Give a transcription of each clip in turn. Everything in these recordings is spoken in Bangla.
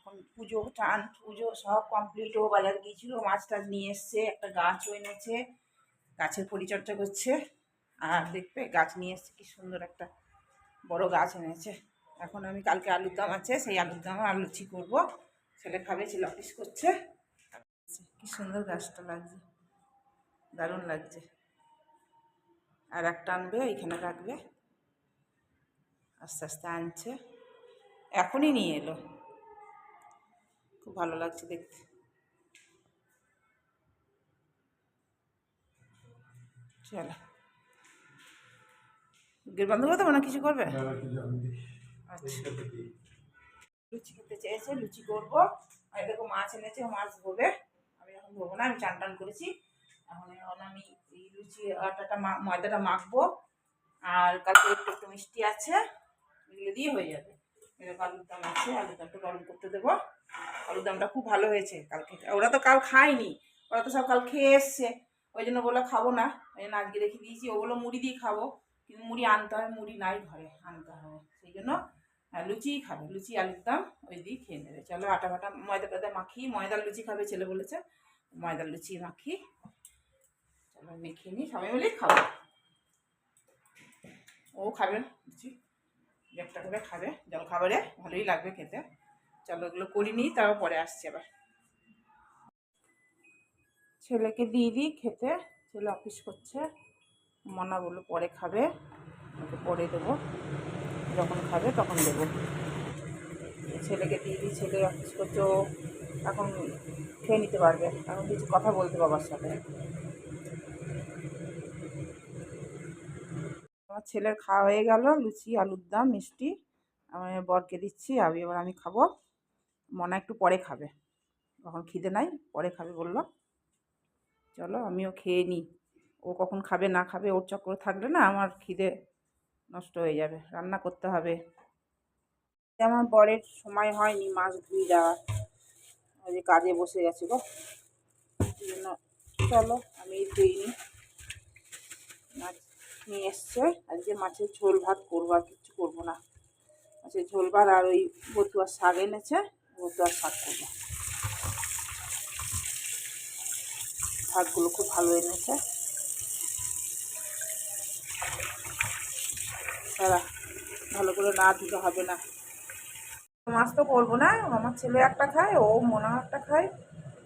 এখন পুজো টান পুজো সব কমপ্লিট। ও বাজার গিয়েছিল, মাছ টাছ নিয়ে এসছে, একটা গাছও এনেছে, গাছের পরিচর্যা করছে। আর দেখবে গাছ নিয়ে এসছে, কি সুন্দর একটা বড় গাছ এনেছে। এখন আমি কালকে আলুর দম আছে, সেই আলুর দম আর লুচি করবো। ছেলে খাবে, ছেলে অফিস করছে। কি সুন্দর গাছটা লাগছে, দারুণ লাগছে। আর একটা আনবে, এখানে রাখবে, আস্তে আস্তে আনছে, এখনই নিয়ে এলো। খুব ভালো লাগছে দেখতে। চলো, গেট বন্ধ করে দেবো না, কিছু করবে? আচ্ছা, লুচি খেতে চেয়েছে, লুচি করবো। আর দেখো মাছ এনেছে, মাছ ধোবে। আমি এখন ধোবো না, আমি চান টান করেছি। এখন আমি এই লুচি আটাটা ময়দাটা মাখবো। আর কালকে একটু একটু মিষ্টি আছে, এগুলো দিয়ে হয়ে যাবে। এরকম আলুর দম আছে, আলুর দমটা গরম করতে দেবো। আলুর দমটা খুব ভালো হয়েছে কালকে। ওরা তো কাল খায়নি, ওরা তো সব কাল খেয়ে এসছে, ওই জন্য বলে খাবো না, ওই জন্য আজকে রেখে দিয়েছি। ওগুলো মুড়ি দিয়ে খাবো, কিন্তু মুড়ি আনতে হবে, মুড়ি নাই ঘরে, আনতে হবে। সেই জন্য লুচিই খাবে, লুচি আলুর দম ওই দিয়ে খেয়ে নেবে। চলো আটা ফাটা ময়দা টাদা মাখি, ময়দার লুচি খাবে ছেলে বলেছে, ময়দার লুচি মাখি। চলো মেখে নিই, সবাই মিলেই খাবো। ও খাবে লুচি, একটা করে খাবে, জল খাবারে ভালোই লাগবে খেতে। চলো এগুলো করি নিই, তারপর পরে আসছে আবার। ছেলেকে দিয়ে দিই খেতে, ছেলে অফিস করছে। মনা বললো পরে খাবে, ওকে পরে দেবো, যখন খাবে তখন দেবো। ছেলেকে দিয়ে দিই, ছেলে অফিস করছে, ও এখন খেয়ে নিতে পারবে, এখন কিছু কথা বলতে বাবার সাথে। আমার ছেলের খাওয়া হয়ে গেল, লুচি আলুর দম মিষ্টি আমি বরকে দিচ্ছি, এবার আমি খাবো। মনা একটু পরে খাবে, কখন খিদে নাই, পরে খাবে বললো। চলো আমিও খেয়ে নিই, ও কখন খাবে না খাবে ওর চক্করে থাকলে না আমার খিদে নষ্ট হয়ে যাবে, রান্না করতে হবে। আমার বরের সময় হয়নি মাছ ধুয়ে যাওয়ার, ওই যে কাজে বসে গেছে গো, সেই জন্য। চলো আমি ধুই নিই। মাছ নিয়ে এসছে, আজকে মাছের ঝোল ভাত করবো, আর কিচ্ছু করবো না। মাছের ঝোল ভাত আর ওই বতুয়ার শাক এনেছে, বতুয়ার শাক করবো। শাকগুলো খুব ভালো এনেছে, তারা ভালো করে না ধুতে হবে না। মাছ তো করবো না, আমার ছেলে একটা খায়, ও মোনা একটা খায়,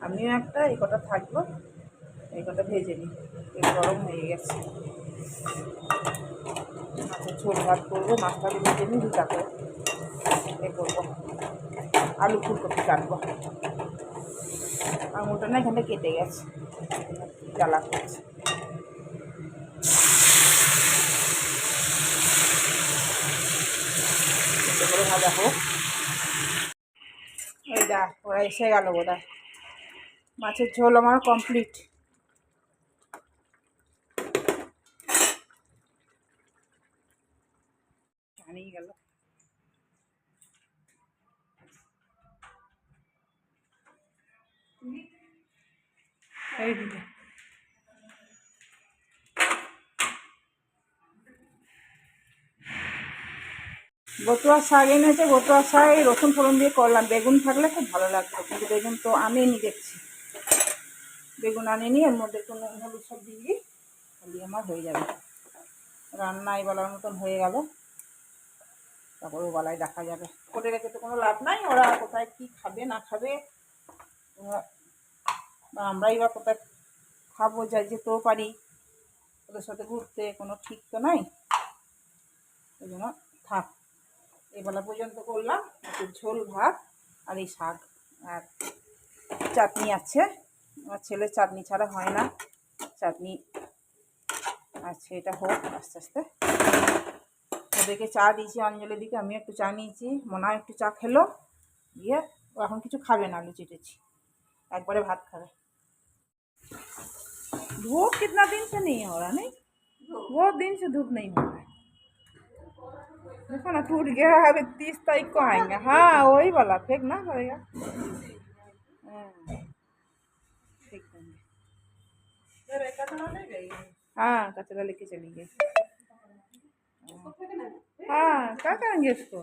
আমিও একটা, এই কটা থাকবো, এই কটা ভেজে নিই। গরম হয়ে গেছে, মাছের ঝোল ভাত করবো, মাছটা ভেজে নিই, দুটা করে এ করবো। আলু ফুলকপি কাটবো, আঙুলটা না এখানে কেটে গেছে, জ্বালা করছে। করে ভাজা হোক। ওই দা ওরা এসে গেল বোধহয়, মাছের ঝোল আমার কমপ্লিট। জানিয়ে গেল, এই দিকে বতুয়া শাক এনেছে, বতুয়া শাক রসুন ফোড়ন দিয়ে করলাম। বেগুন থাকলে খুব ভালো লাগতো, কিন্তু বেগুন তো আনেনি দেখছি, বেগুন আনেনি। এর মধ্যে একটু নুন হলুদ সব দিয়ে দিই, তাহলে আমার হয়ে যাবে রান্না। এবেলার মতন হয়ে গেল, তারপর ওবেলায় দেখা যাবে। করে রেখে তো কোনো লাভ নাই, ওরা কোথায় কী খাবে না খাবে, বা আমরাই বা কোথায় খাবো, যাই যেতেও পারি, ওদের সাথে ঘুরতে কোনো ঠিক তো নাই। ওই জন্য থাক, এবেলা পর্যন্ত করলাম একটু ঝোল ভাত আর এই শাক, আর চাটনি আছে। আমার ছেলে চাটনি ছাড়া হয় না, চাটনি আছে, এটা হোক আস্তে আস্তে। ওদেরকে চা দিয়েছি, অঞ্জলি দিকে, আমি একটু চা নিয়েছি, মনে হয় একটু চা খেলো, দিয়ে ও এখন কিছু খাবে না, লুচি টুচি একবারে ভাত खावे। धूप कितना दिन से नहीं हो रहा, नहीं बहुत दिन से धूप नहीं हो रहा है। देखो ना टूट गया, अभी 30 तारीख को आएंगे। हाँ वही वाला फेंकना पड़ेगा, फेंक देंगे। हाँ कचरा लेके चली गई। हाँ क्या करेंगे इसको,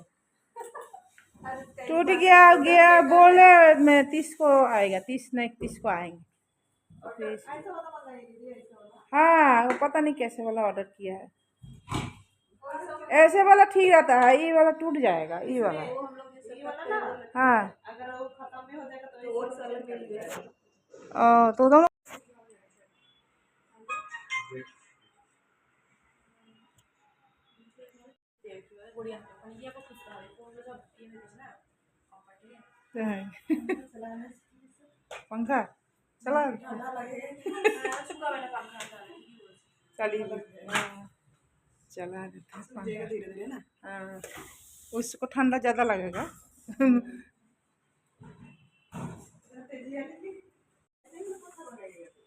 टूट गया गया बोले मैं 30 को आएगा, 30 नहीं 31 को आएंगे। हाँ वो पता नहीं कैसे वाला ऑर्डर किया है। ऐसे वाला ठीक रहता है, ये वाला टूट जाएगा, ये वाला। हाँ अगर वो खत्म भी हो जाएगा तो दोनों पंखा चला चला देता है ना। हाँ उसको ठंडा ज़्यादा लगेगा।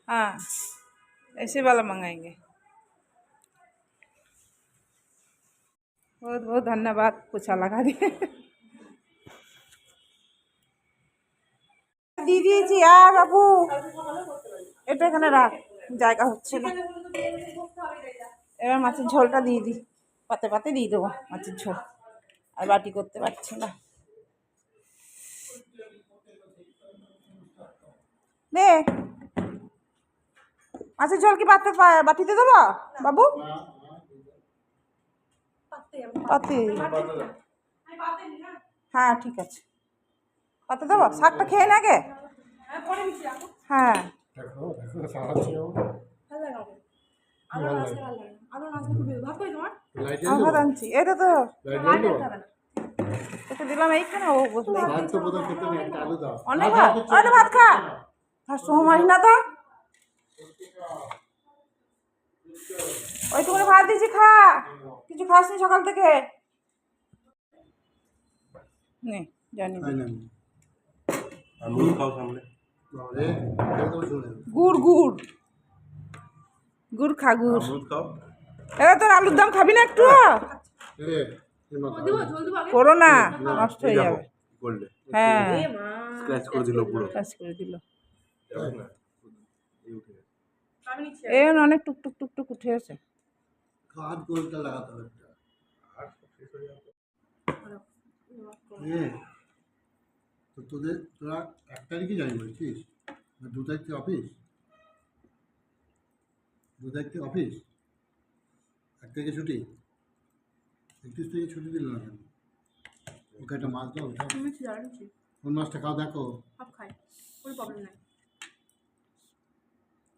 हाँ ऐसे वाला मंगाएंगे। बहुत बहुत धन्यवाद, पोछा लगा दिए। দিদি জি আর বাবু এটা এখানে রাখ, জায়গা হচ্ছে না। এবার মাছের ঝোলটা দিয়ে দিই, পাতে পাতে দিয়ে দেবো মাছের ঝোল, আর বাটি করতে পারছি না। নে মাছের ঝোল কি পাতে বাটিতে দেবো বাবু? পাতে? হ্যাঁ ঠিক আছে, পাতে দেবো। শাকটা খেয়ে না আগে। হ্যাঁ ভাত আনছি, এটা তো এটা দিলাম এইখানে। ও বসলে অনেক ভাত, ভাত খা, মারিস না তো। ওইটুকুনি ভাত দিয়েছি, খা। কিছু খাসনি সকাল থেকে? নে জানি গুড় গুড় গুড় খা, গুড়। এবার তোর আলুর দাম খাবি না একটু? করো না, নষ্ট হয়ে যাবে। হ্যাঁ স্ক্র্যাচ করে দিল, পুরো স্ক্র্যাচ করে দিল। এই অনেক টুকটুক টুকটুক উঠে আছে। খাদ গোলটা লাগাতে হবে। তো তোরা 1 তারিখে যাবি বলছিস? 2 তারিখ থেকে অফিস? 2 তারিখ থেকে অফিস, 1 তারিখে ছুটি, 31 তারিখে ছুটি দিল না কেন? ওকে একটা মাছ দাও। কোন মাছটা খাও দেখো। সব খাই, কোনো প্রবলেম নাই।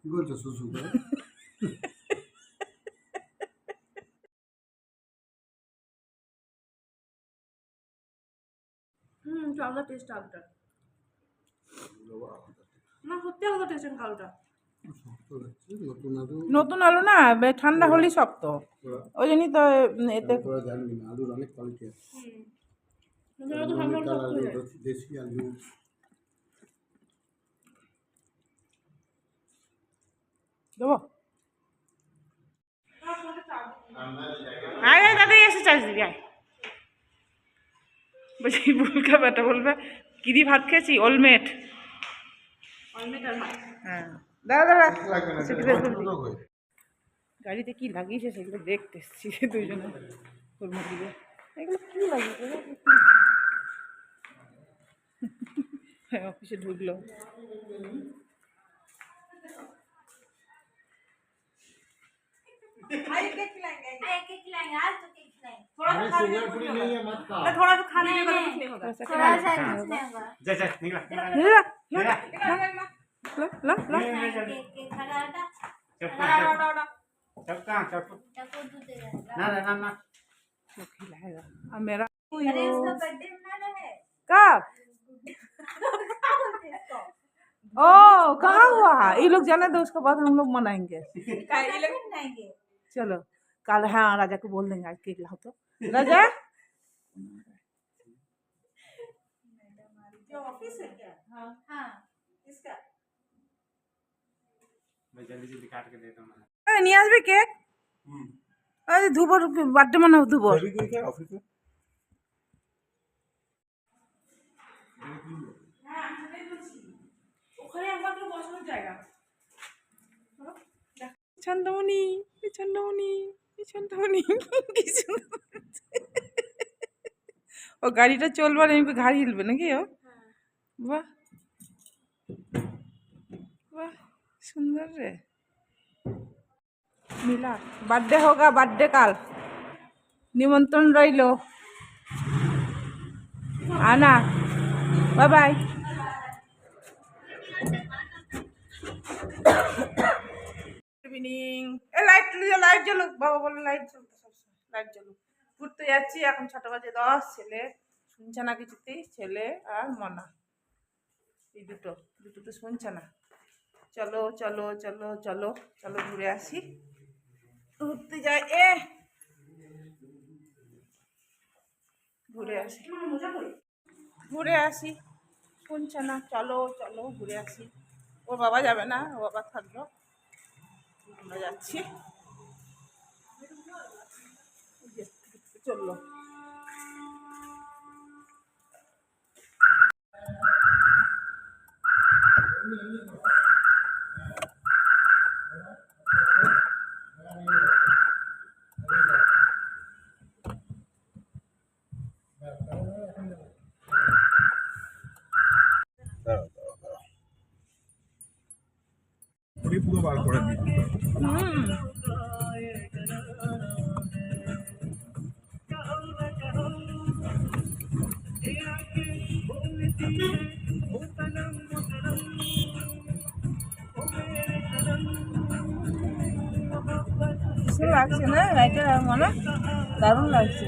কি বলছো সুসু করে? আলাদা টেস্ট, আলাদা না, সত্যি আলাদা টেস্ট কালোটা। নতুন আলু না, ঠান্ডা হলেই শক্ত, ওই জন্যই তো এতে আলুর অনেক কোয়ালিটি আছে। দেশি আলু দেবো। আয় দাদা এসে চার্জ দিবি, আয়। বলছি বলকা বেটা বলবে কি দিয়ে ভাত খেয়েছি? অলমেট। হ্যাঁ দাদা গাড়িতে কি লাগিয়েছে সেগুলো দেখতে এসছি দুইজনে। এগুলো কি লাগিয়েছে? হ্যাঁ অফিসে ঢুকলো। थोड़ा तो खाने में कुछ नहीं होगा, थोड़ा सा कुछ नहीं होगा। जैसे निकला ला ना खिलाएगा। अब मेरा अरे इसका बर्थडे मनाना है कब? ओ कहाँ हुआ? ये लोग जाने दो, उसके बाद हम लोग मनाएंगे। चलो कल, हाँ राजा को बोल देंगे आज केक लाओ तो। राजा ऑफिस है क्या? हाँ हाँ इसका मैं जल्दी जल्दी काट के देता हूँ। নিয়ে আসবে কেক। আরে ধুবর বার্থডে মানাও, ধুবর অফিস में। ওখানে একমাত্র বসানোর জায়গা। ছন্দমণি ছন্দমণি ছন্দমণি কি সুন্দর। ও ও গাড়িটা চলবার এমনি ঘাড়ি হিলবে নাকি ও? বাহ বাহ, সুন্দর রে। মিলা बर्थडे होगा, बर्थडे काल निमंत्रण रहिलो, आना, बाय बाय। ইভিনিং এ লাইট লাইট জ্বলুক, বাবা বলে লাইট জ্বলতে, সবসময় লাইট জ্বলুক। ঘুরতে যাচ্ছি, এখন 6:10। ছেলে শুনছে না কিছুতেই, ছেলে আর মনা, এই দুটো তো শুনছে না। চলো চলো চলো চলো চলো ঘুরে আসি, ঘুরতে যাই, ঘুরে আসি ঘুরে আসি, শুনছে না। চলো চলো ঘুরে আসি। ওর বাবা যাবে না, ও বাবা থাকলো, আমরা যাচ্ছি। চললো পুরো বার করে দিই। সুন্দর লাগছে না লাইটের, মানে দারুণ লাগছে।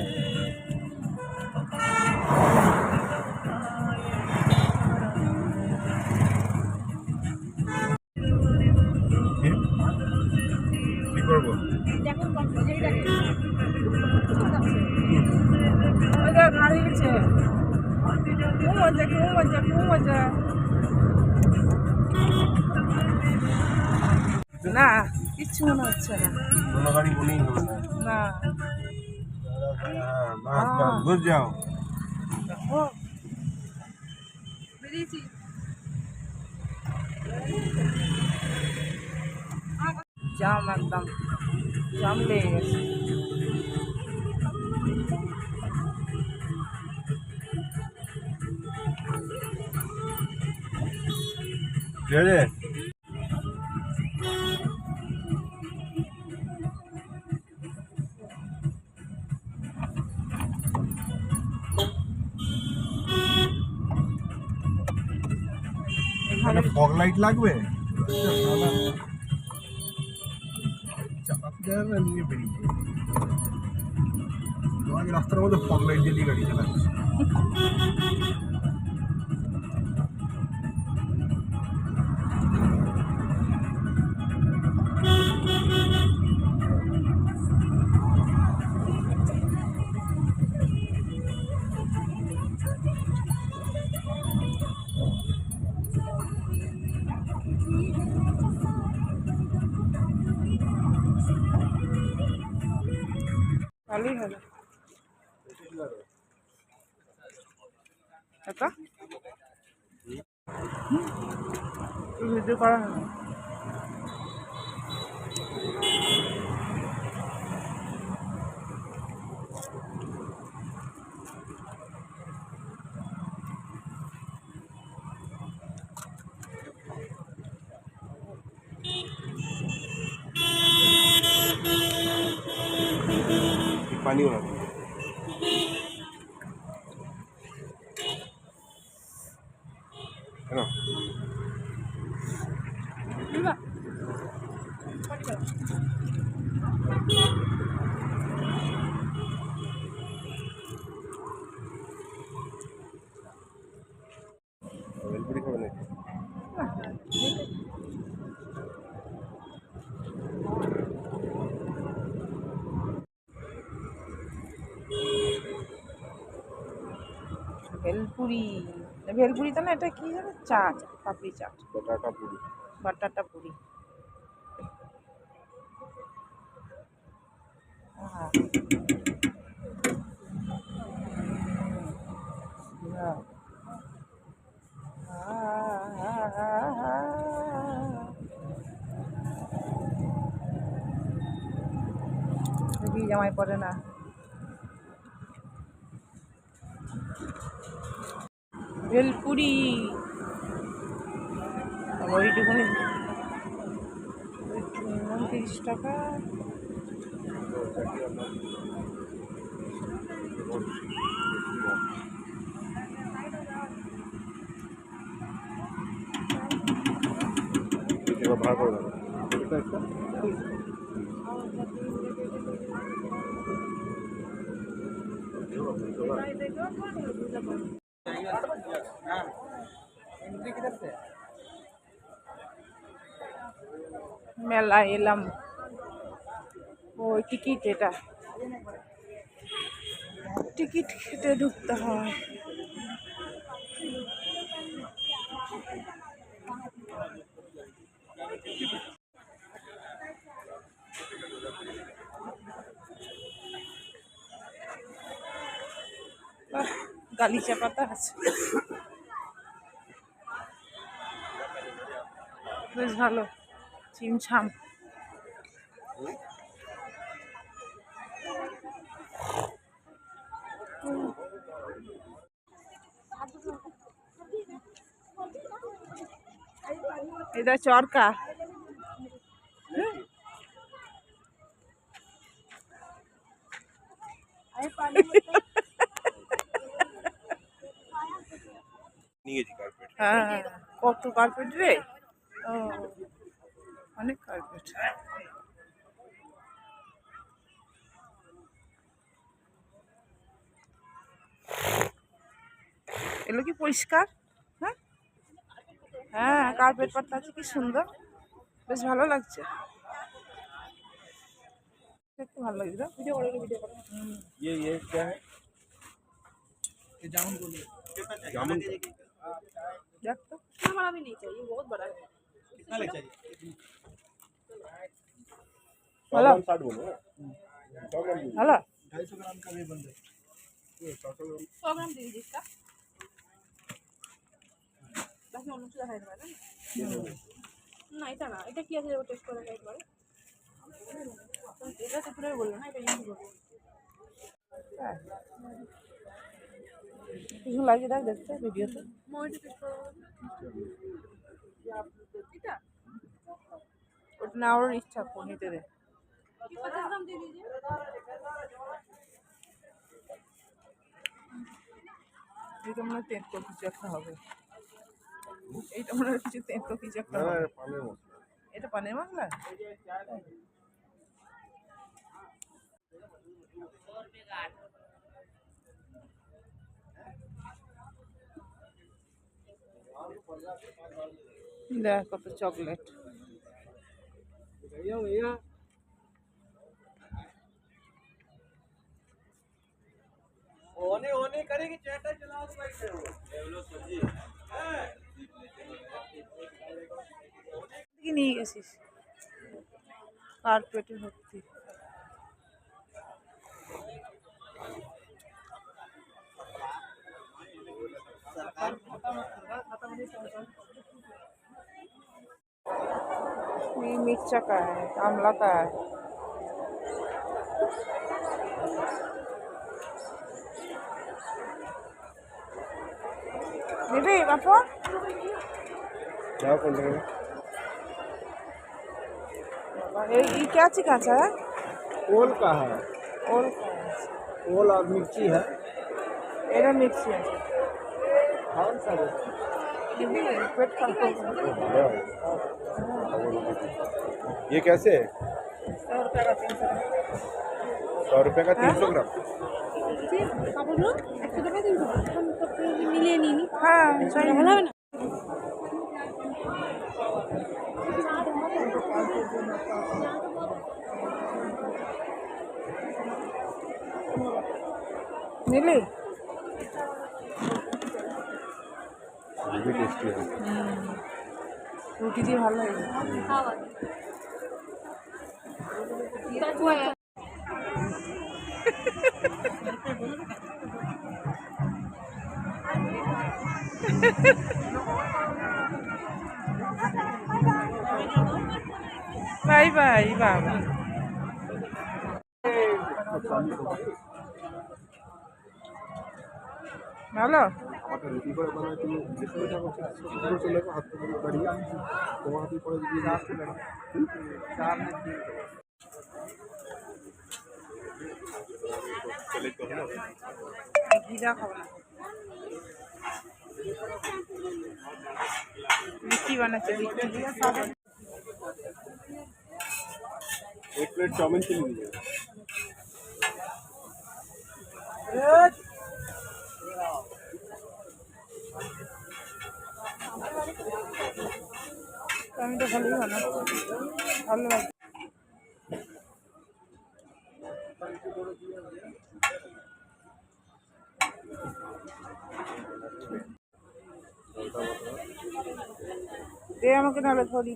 কি করবো? গাড়ি গেছে, খুব মজা খুব মজা খুব মজা। না কিচ্ছু মনে হচ্ছে না, কোনো গাড়ি বলেই হবে না। না বাস বাস ঘুর যাও। ও বেরিয়েছি, জাম একদম জাম লেগে গেছে। ঠিক আছে, এখানে ফগ লাইট লাগবে, চালাতে হবে নিয়ে বেরিয়ে তোমাকে রাস্তার মধ্যে ফগ লাইট জ্বালিয়ে গাড়ি চালাচ্ছে। ভালোই হলো কাকা, ভিডিও করা হলো। पानी वाला है ना। भेलपुरी खाবে নাকি? ভেলপুরি, ভেলপুরি তো না, এটা কি জানো, চাট, পাপড়ি চাট, বটাটা পুরি। বাটাটা পুরি। হ্যাঁ জামাই পড়ে না। ভেলপুরি ওইটুকুনি 30 টাকা। এবার ভাড়া করে দেবো এটা একটা মেলা এলাম, ওই টিকিট, এটা টিকিট কেটে ঢুকতে হয়। বাহ, গালিচা পাতা আছে, বেশ ভালো, চিমছাম। এটা চরকা, নিয়ে গেছি কার্পেট হ্যাঁ, কত কার্পেট রে, ও অনেক কার্পেট। এগুলো কি পরিষ্কার? হ্যাঁ হ্যাঁ, কার্পেট পাতা আছে, কি সুন্দর, বেশ ভালো লাগছে, দেখতে ভালো লাগছে। ভিডিও করে, ভিডিও করে। ये क्या है जामुन बोले जामुन देख तो, इतना बड़ा भी नहीं चाहिए, बहुत बड़ा है। कितना ले चाहिए? हेलो 60 बोलो ना 100 ग्राम दीजिए। हेलो 250 ग्राम का भी बन जाए। ये 100 ग्राम 100 ग्राम दे दीजिए इसका। बस मैं उन्हें चला है ना, এটা না, এটা কি আছে টেস্ট করে একবারে। এটা তো পুরো বললো না, এটা ইউজ করবো। কিছু লাগে দেখ, দেখতে ভিডিওতে। মইটা টেস্ট করবো। এটা ওটা না, ওর ইচ্ছা নিতে দে। কি 50 গ্রাম दे दीजिए। এটা মনে হয় তেঁতো কিছু একটা হবে, এইটা মনে হয় কিছু তেঁতো কিছু একটা না হবে। পানের মশলা এটা পানের মশলা। দেখ কত চকলেট। भैया भैया ओने ओने करेगी चैटा चला दो भाई से वो सब्जी কি নিয়ে গেছিস? কার্পেটে ভর্তি। ये मिर्चा का है, आंवला का है। নেবে পাপড়? क्या कौन लगेगा ये क्या चिकाचा है? ओल का है, और ओल और मिर्ची है। एरा मिक्सी है। कौन सा है? नेबे पेट खराब हो ये कैसे है 100 रुपये का 300 ग्राम। 100 रुपये का 300 ग्राम কাপড়গুলো 100 টাকা দিন মিলিয়ে নিই নি। हाँ सही ভালো হবে না। नीली ये भी टेस्टी है রুটি দিয়ে ভালো লাগে। খাওয়া বাই বাই বাবা। ভালো আটা রুটি করে বানায় তুমি বেশ করে থাকো করে চলে যাবো হাত থেকে দাঁড়িয়ে তোমার হাতে পরে দিয়ে চলে তো হলো ঘিরা খাবো না লিচি বানাচ্ছে লিচি দিয়ে খাবো एक प्लेट चाउमीन चिली दीजिए আমি তো ভালোই বানাচ্ছি ভালো লাগে দে আমাকে নাহলে ধরি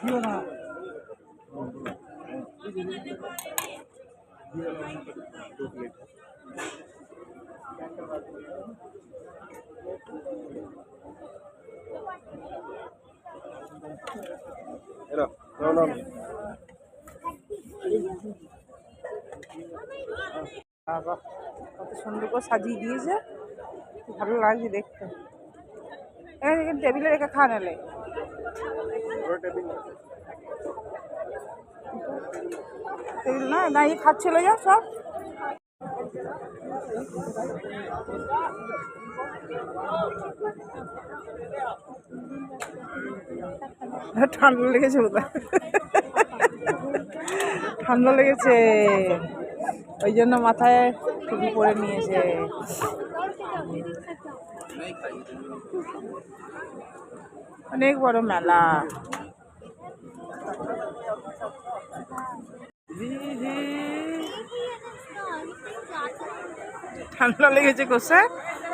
গরম এরা নাও নাও বাবা কত সুন্দর করে সাজিয়ে দিয়েছে ভালো লাগছে দেখতে এখানে টেবিলে রেখে খা নালে টেবিল না দাঁড়িয়ে খাচ্ছিল যা সব ঠান্ডা লেগেছে বোধহয় ঠান্ডা লেগেছে ওই জন্য মাথায় টুপি পরে নিয়েছে অনেক বড় মেলা ঠান্ডা লেগেছে কোষে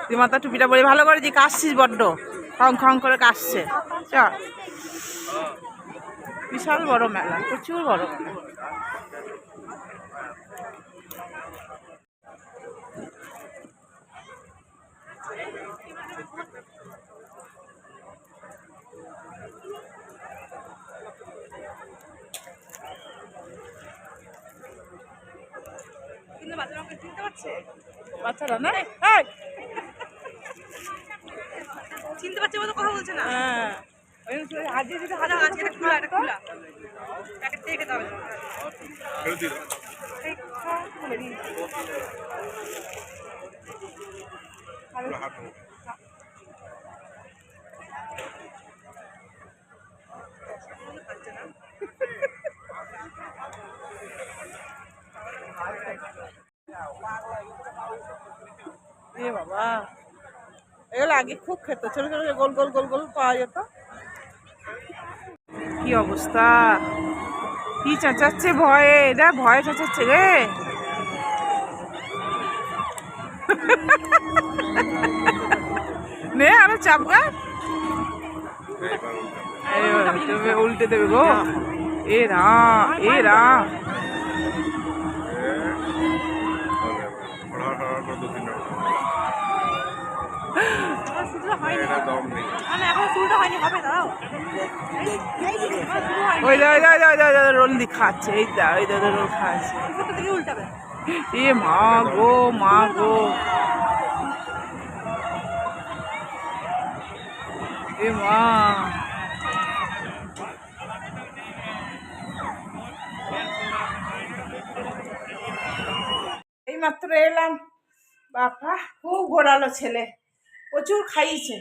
তুই মাথা টুপিটা পরে ভালো করে যে কাশছিস বড্ড খং খং করে কাশছে চ বিশাল বড় মেলা প্রচুর বড় মেলা বাচ্চারা না চিনতে পারছে বলে কথা বলছে না। হ্যাঁ আজকে যদি হাজার আজকে এটা খোলা এটা খোলা প্যাকেট থেকে খেতে হবে। এ বাবা এগুলো আগে খুব খেত ছোট ছোট গোল গোল গোল গোল পাওয়া যেত কি অবস্থা কি চেঁচাচ্ছে ভয়ে দেখ ভয়ে চেঁচাচ্ছে রে নে আরো চাপগা উল্টে দেবে গো এ রাম এ রাম রোল দি খাচ্ছে এই দা ওই দাদা রোল খাচ্ছে এ মা গো মা গো এ মা এই মাত্র এলাম বাবা খুব ঘোরালো ছেলে প্রচুর খাইয়েছে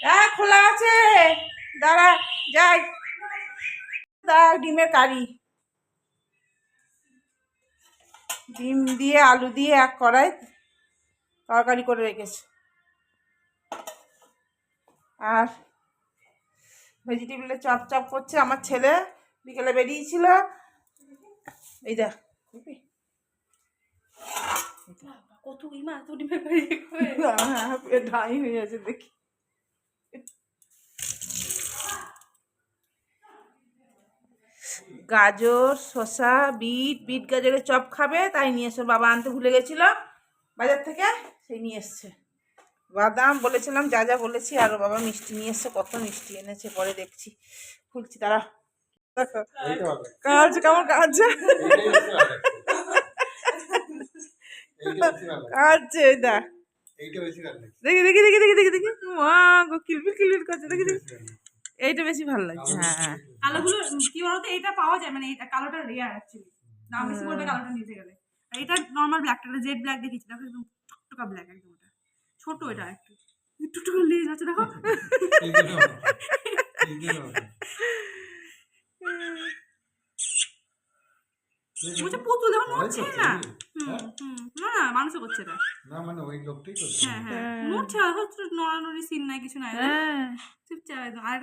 হ্যাঁ খোলা আছে দাঁড়া যাই ডিমের কারি ডিম দিয়ে আলু দিয়ে এক কড়াই তরকারি করে রেখেছে আর ভেজিটেবিলের চপ চপ করছে আমার ছেলে বিকেলে বেরিয়েছিল। এই দেখ কত ইমা এত ডিমের বেরিয়ে ঢাই হয়ে আছে দেখি। গাজর, শসা, বিট গাজরের চপ খাবে, তাই নিয়ে এসে বাবা আনতে ভুলে গেছিল বাজার থেকে, সেই নিয়ে এসছে। বাদাম বলেছিলাম, যা যা বলেছি। আরও বাবা মিষ্টি নিয়ে এসছে, কত মিষ্টি এনেছে পরে দেখছি, খুলছি তারা। কাজ কেমন কাজছে কাজছে দেখ, দেখি দেখি দেখি দেখি দেখি দেখি, মা গো কিলবির কিলবির করছে, দেখি দেখি, এইটা বেশি ভালো লাগছে। হ্যাঁ কালোগুলো কি বলতো, এটা পাওয়া যায় মানে এটা কালোটা রেয়ার অ্যাকচুয়ালি, দাম বেশি পড়বে কালোটা নিতে গেলে। আর এটা নর্মাল ব্ল্যাকটা, জেড ব্ল্যাক দেখেছি দেখো, একদম টকটকা ব্ল্যাক একদম। ওটা ছোট, এটা একটু একটু লেজ আছে দেখো। বলছে পুতুল দেখো, নড়ছে না। না না, মানুষও করছে এটা। না মানে ওই লোকটাই করছে। হ্যাঁ হ্যাঁ, নড়ছে না, হচ্ছে নড়ানড়ি সিন নাই, কিছু নাই, চুপচাপ একদম। আর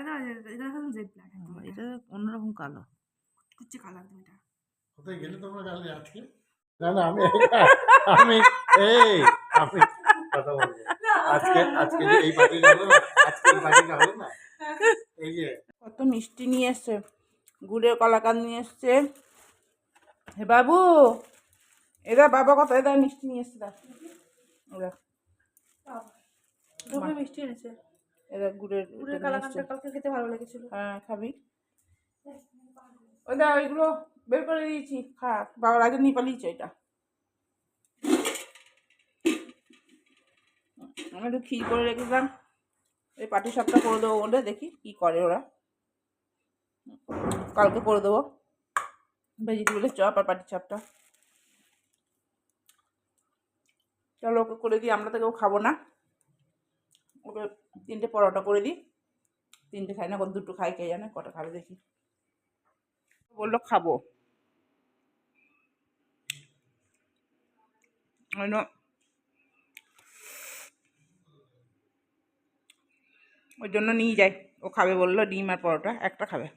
এটা দেখো জেড ব্ল্যাক, এটা অন্যরকম কালো, কুচকুচে কালো একদম। এটা কোথায় গেলে তোমরা কালকে আজকে? না না আমি আমি এই আমি কথা বলবো আজকে যে এই পার্টিটা হলো না, আজকে এই পার্টিটা হলো না, এই যে কত মিষ্টি নিয়ে এসছে, গুড়ের কলাকাঁদ নিয়ে এসছে। হে বাবু, এরা বাবা কত এরা মিষ্টি নিয়ে এসছে, ওরা দুপুরে মিষ্টি এনেছে। এরা গুড়ের পুরো কালাকাঁদটা কালকে খেতে ভালো লেগেছিল। হ্যাঁ খাবি? ওই দা ওইগুলো বের করে দিয়েছি, খা। বাবার আগে নিয়ে পালিয়েছে এটা। আমি একটু ক্ষীর করে রেখেছিলাম, এই পাটি সাপটা করে দেবো বলে, দেখি কি করে ওরা। কালকে করে দেবো ভেজিটেবলের চপ আর পাটি চাপটা। চলো ওকে করে দিই, আমরা তো কেউ খাবো না। ওকে 3টে পরোটা করে দিই, 3টে খাই না, 2টো খাই, কে জানে কটা খাবে দেখি। বললো খাবো, ওই জন্য নিয়ে যাই। ও খাবে বললো, ডিম আর পরোটা একটা খাবে।